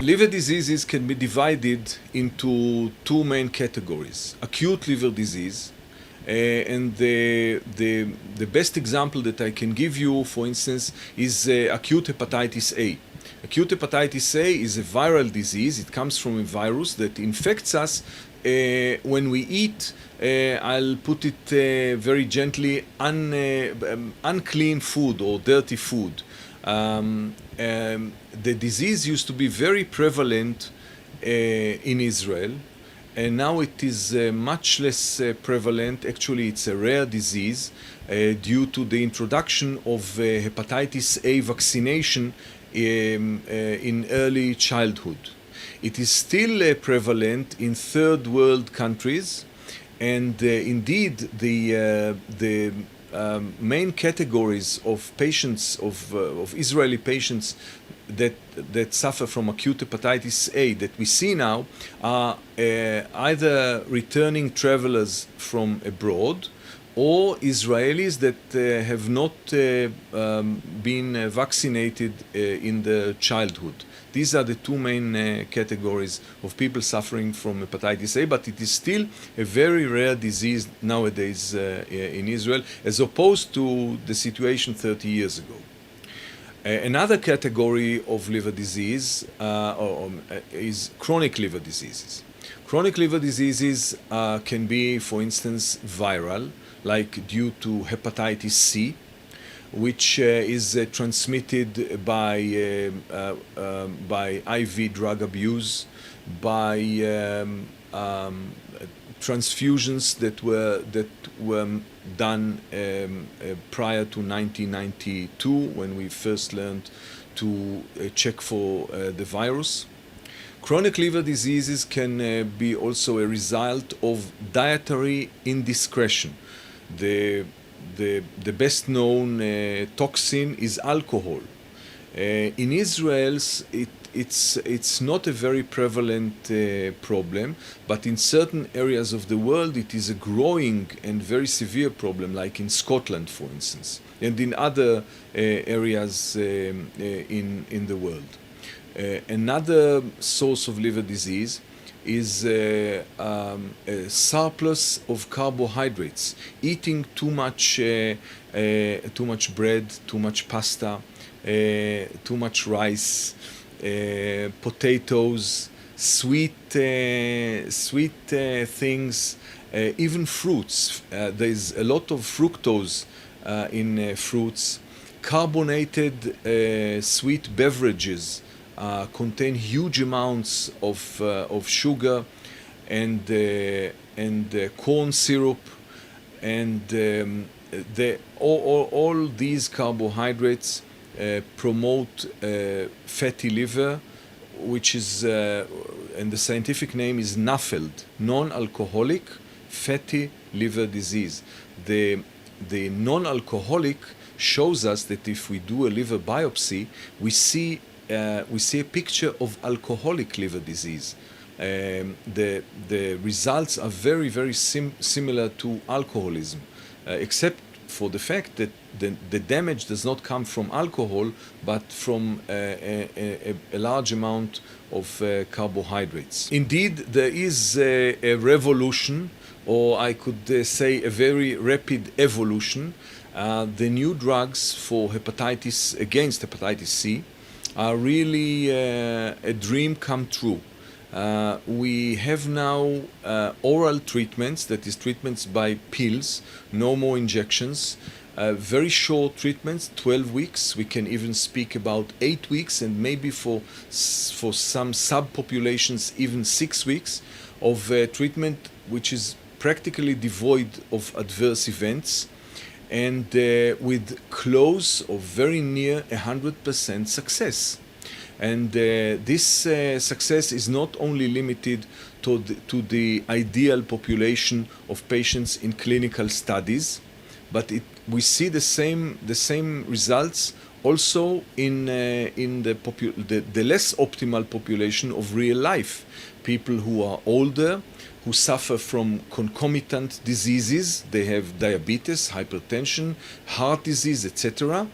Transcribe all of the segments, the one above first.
Liver diseases can be divided into two main categories: acute liver disease, and the best example that I can give you, for instance, is acute hepatitis A. Acute hepatitis A is a viral disease. It comes from a virus that infects us when we eat, I'll put it very gently, unclean food or dirty food. The disease used to be very prevalent in Israel, and now it is much less prevalent. Actually, it's a rare disease due to the introduction of hepatitis A vaccination in early childhood. It is still prevalent in third world countries, and indeed the main categories of patients, of Israeli patients that suffer from acute hepatitis A that we see now are either returning travelers from abroad or Israelis that have not been vaccinated in their childhood. These are the two main categories of people suffering from hepatitis A, but it is still a very rare disease nowadays in Israel, as opposed to the situation 30 years ago. Another category of liver disease is chronic liver diseases. Chronic liver diseases can be, for instance, viral, like due to hepatitis C, which is transmitted by IV drug abuse, by transfusions that were done prior to 1992, when we first learned to check for the virus. Chronic liver diseases can be also a result of dietary indiscretion. The best known toxin is alcohol. In Israel, it's not a very prevalent problem, but in certain areas of the world it is a growing and very severe problem, like in Scotland, for instance, and in other areas in the world. Another source of liver disease is a surplus of carbohydrates. Eating too much bread, too much pasta, too much rice, potatoes, sweet things, even fruits. There is a lot of fructose in fruits. Carbonated sweet beverages contain huge amounts of sugar and corn syrup, and all these carbohydrates promote fatty liver, which is, and the scientific name is NAFLD, non-alcoholic fatty liver disease. The non-alcoholic shows us that if we do a liver biopsy, we see a picture of alcoholic liver disease. The results are very, very similar to alcoholism, except for the fact that the damage does not come from alcohol, but from a large amount of carbohydrates. Indeed, there is a revolution, or I could say a very rapid evolution. The new drugs for against hepatitis C are really a dream come true. We have now oral treatments, that is treatments by pills, no more injections, very short treatments, 12 weeks. We can even speak about 8 weeks, and maybe for some subpopulations even 6 weeks of treatment, which is practically devoid of adverse events, and with close or very near 100% success. And this success is not only limited to the ideal population of patients in clinical studies, but we see the same results also in the less optimal population of real life, people who are older, who suffer from concomitant diseases. They have diabetes, hypertension, heart disease, etc.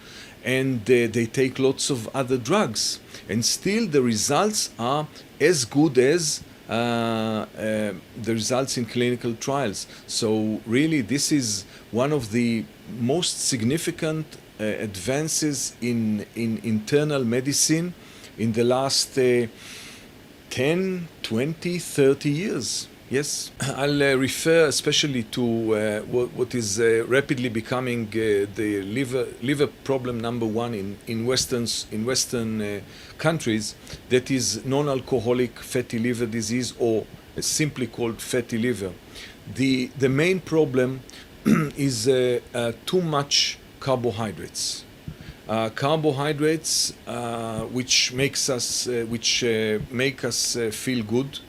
and they take lots of other drugs, and still the results are as good as the results in clinical trials. So really, this is one of the most significant advances in internal medicine in the last 10, 20, 30 years. Yes, I'll refer especially to what is rapidly becoming the liver problem number one in Western countries. That is non-alcoholic fatty liver disease, or simply called fatty liver. The main problem is too much carbohydrates. Carbohydrates which make us feel good.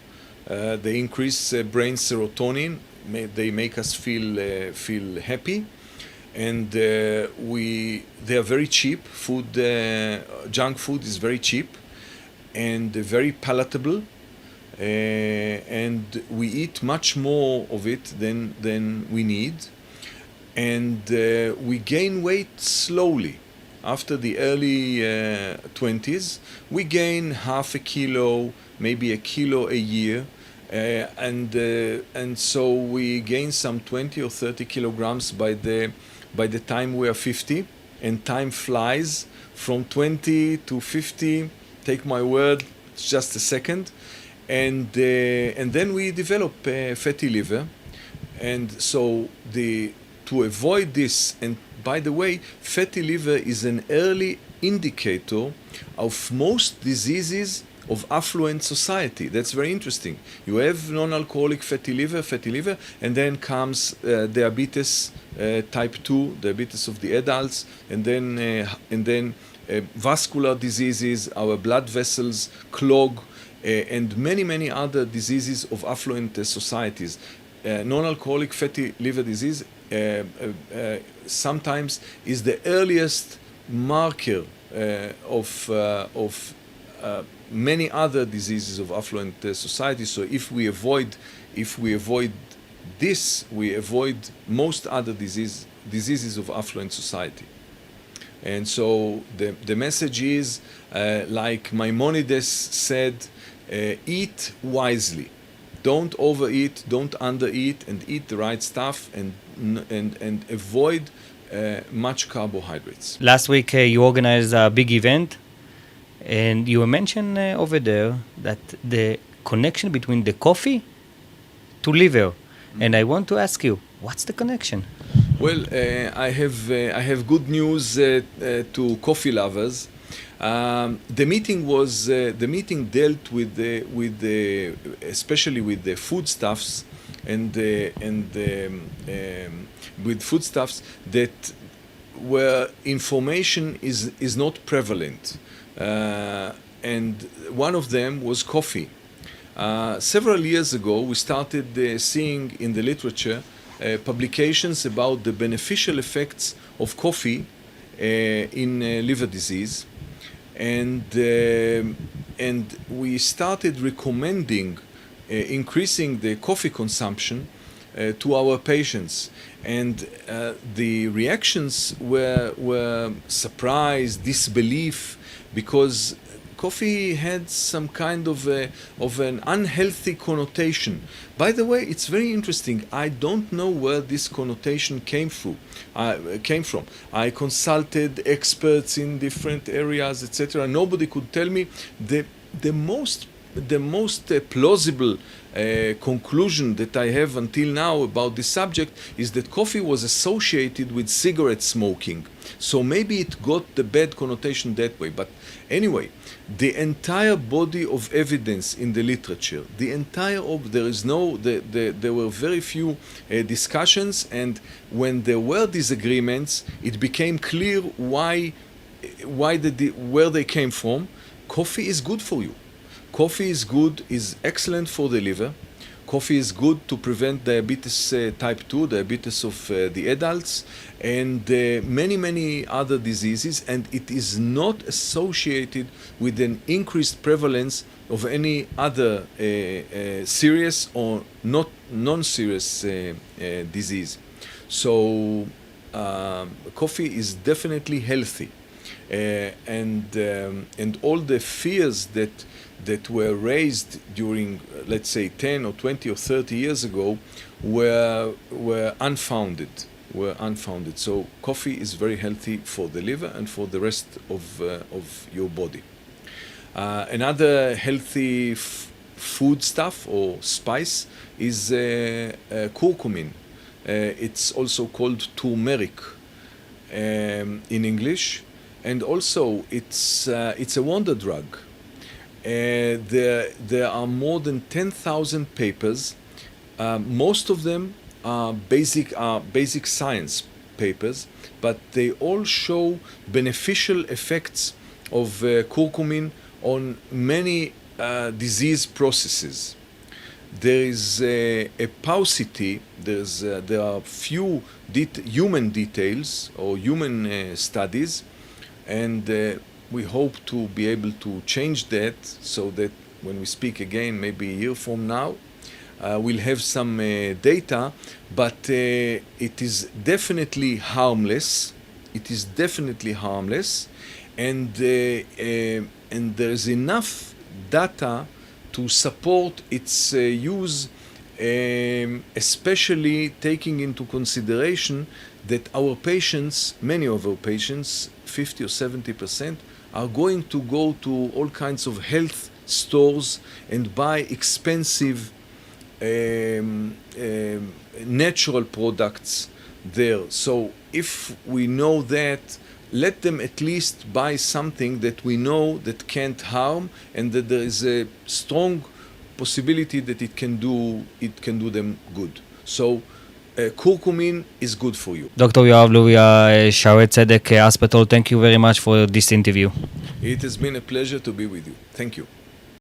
They increase brain serotonin. They make us feel happy, and they are very cheap. Junk food is very cheap and very palatable, and we eat much more of it than we need, and we gain weight slowly. After the early 20s, we gain half a kilo, maybe a kilo a year. And so we gain some 20 or 30 kilograms by the time we are 50, and time flies from 20 to 50. Take my word, it's just a second, and then we develop fatty liver, and so to avoid this. And by the way, fatty liver is an early indicator of most diseases of affluent society. That's very interesting. You have non-alcoholic fatty liver, and then comes diabetes type 2, diabetes of the adults, and then vascular diseases, our blood vessels clog, and many other diseases of affluent societies. Non-alcoholic fatty liver disease sometimes is the earliest marker of many other diseases of affluent society. So if we avoid this, we avoid most other diseases of affluent society. And so the message is, like Maimonides said, eat wisely. Don't overeat, don't undereat, and eat the right stuff, and avoid much carbohydrates. Last week you organized a big event, and you mentioned over there that the connection between the coffee to liver. And I want to ask you, what's the connection? Well, I have good news to coffee lovers. The meeting dealt with especially with the foodstuffs and with foodstuffs that where information is not prevalent, and one of them was coffee. Several years ago, we started seeing in the literature publications about the beneficial effects of coffee in liver disease, and we started recommending increasing the coffee consumption to our patients, and the reactions were surprise, disbelief, because coffee had some kind of an unhealthy connotation. By the way, it's very interesting. I don't know where this connotation came from. I consulted experts in different areas, etc. Nobody could tell me. The most plausible conclusion that I have until now about this subject is that coffee was associated with cigarette smoking. So maybe it got the bad connotation that way. But anyway, the entire body of evidence in the literature, there were very few discussions, and when there were disagreements, it became clear where they came from. Coffee is good for you. Coffee is excellent for the liver. Coffee is good to prevent diabetes type 2, diabetes of the adults, and many other diseases, and it is not associated with an increased prevalence of any other serious or non-serious disease. So coffee is definitely healthy. And all the fears that were raised during, let's say, 10 or 20 or 30 years ago were unfounded. So coffee is very healthy for the liver and for the rest of your body. Another healthy food stuff or spice is curcumin. It's also called turmeric in English, and also it's a wonder drug. There are more than 10,000 papers. Most of them are basic science papers, but they all show beneficial effects of curcumin on many disease processes. There is a paucity. There are few human details or human studies, and we hope to be able to change that so that when we speak again, maybe a year from now, we'll have some data, but it is definitely harmless. And there's enough data to support its use, especially taking into consideration that our patients, many of our patients, 50 or 70%, are going to go to all kinds of health stores and buy expensive natural products there. So if we know that, let them at least buy something that we know that can't harm and that there is a strong possibility that it can do them good. So curcumin is good for you. Dr. Yoav Luria, Share Tzedek Hospital, thank you very much for this interview. It has been a pleasure to be with you. Thank you.